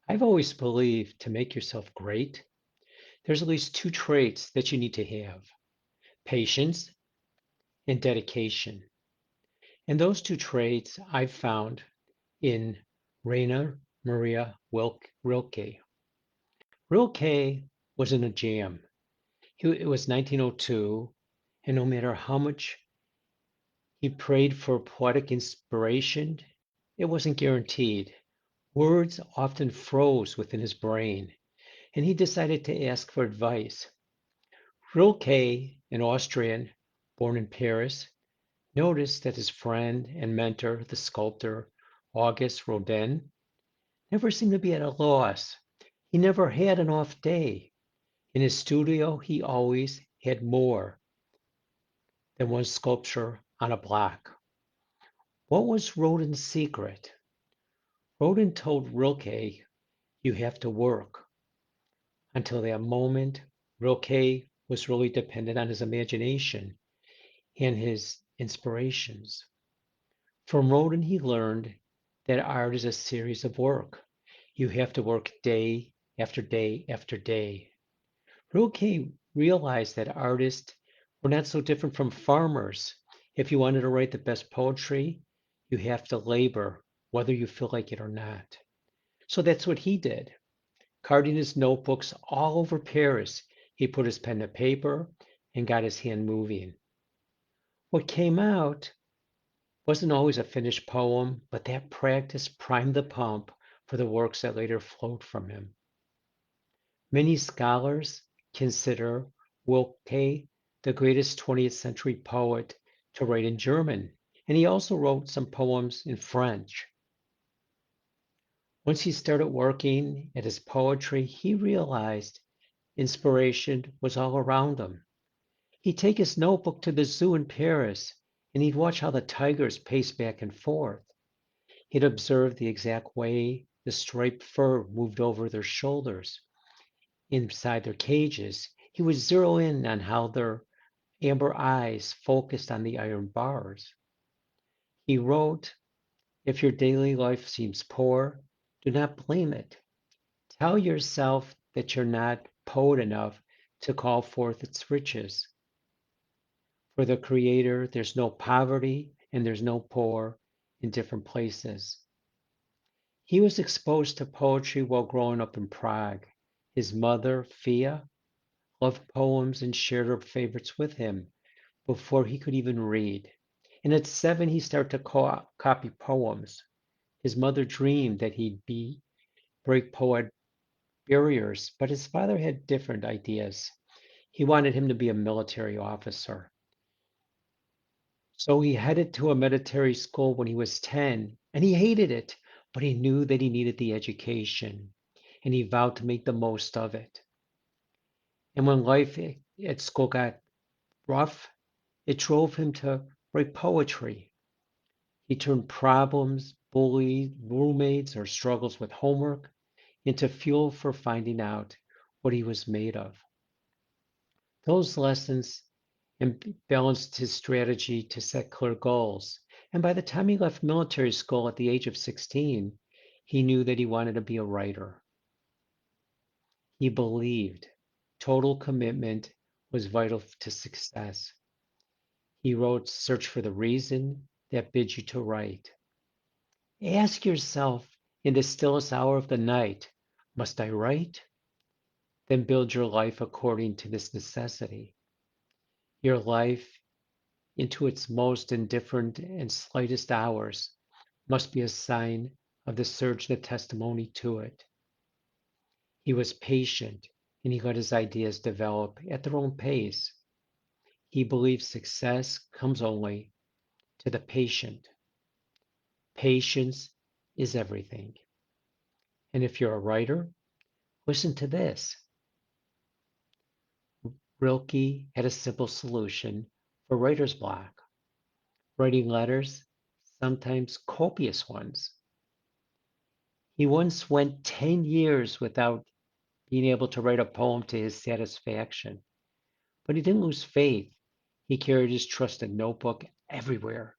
I've always believed to make yourself great, there's at least two traits that you need to have: patience and dedication. And those two traits I've found in Rainer Maria Rilke. Rilke was in a jam. It was 1902, and no matter how much he prayed for poetic inspiration, it wasn't guaranteed. Words often froze within his brain, and he decided to ask for advice. Rilke, an Austrian born in Paris, noticed that his friend and mentor, the sculptor Auguste Rodin, never seemed to be at a loss. He never had an off day. In his studio, he always had more than one sculpture on a block. What was Rodin's secret? Rodin told Rilke, "You have to work." Until that moment, Rilke was really dependent on his imagination and his inspirations. From Rodin, he learned that art is a series of work. You have to work day after day after day. Rilke realized that artists were not so different from farmers. If you wanted to write the best poetry, you have to labor, whether you feel like it or not. So that's what he did. Carving his notebooks all over Paris, he put his pen to paper and got his hand moving. What came out wasn't always a finished poem, but that practice primed the pump for the works that later flowed from him. Many scholars consider Wilke the greatest 20th century poet to write in German, and he also wrote some poems in French. Once he started working at his poetry, he realized inspiration was all around him. He'd take his notebook to the zoo in Paris, and he'd watch how the tigers paced back and forth. He'd observe the exact way the striped fur moved over their shoulders inside their cages. He would zero in on how their amber eyes focused on the iron bars. He wrote, "If your daily life seems poor, do not blame it. Tell yourself that you're not poet enough to call forth its riches. For the Creator, there's no poverty and there's no poor in different places." He was exposed to poetry while growing up in Prague. His mother, Fia, loved poems and shared her favorites with him before he could even read. And at 7, he started to copy poems. His mother dreamed that he'd break poet barriers, but his father had different ideas. He wanted him to be a military officer. So he headed to a military school when he was 10, and he hated it, but he knew that he needed the education, and he vowed to make the most of it. And when life at school got rough, it drove him to write poetry. He turned problems, bullies, roommates, or struggles with homework into fuel for finding out what he was made of. Those lessons balanced his strategy to set clear goals. And by the time he left military school at the age of 16, he knew that he wanted to be a writer. He believed total commitment was vital to success. He wrote, "Search for the reason that bids you to write." Ask yourself in the stillest hour of the night, must I write? Then build your life according to this necessity. Your life, into its most indifferent and slightest hours, must be a sign of the surge and the testimony to it. He was patient, and he let his ideas develop at their own pace. He believed success comes only to the patient. Patience is everything. And if you're a writer, listen to this. Rilke had a simple solution for writer's block: writing letters, sometimes copious ones. He once went 10 years without being able to write a poem to his satisfaction, but he didn't lose faith. He carried his trusted notebook everywhere,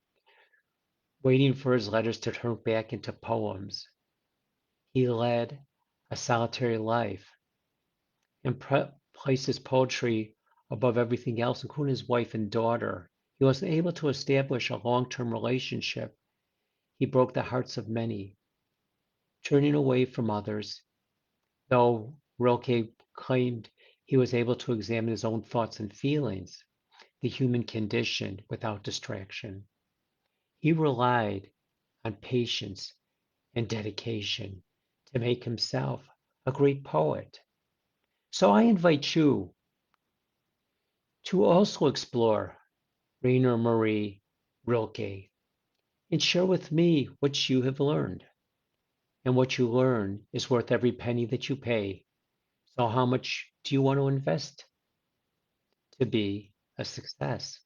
waiting for his letters to turn back into poems. He led a solitary life, and placed his poetry above everything else, including his wife and daughter. He was able to establish a long-term relationship. He broke the hearts of many, turning away from others, though Rilke claimed he was able to examine his own thoughts and feelings, the human condition, without distraction. He relied on patience and dedication to make himself a great poet. So I invite you to also explore Rainer Marie Rilke and share with me what you have learned. And what you learn is worth every penny that you pay. So how much do you want to invest to be a success?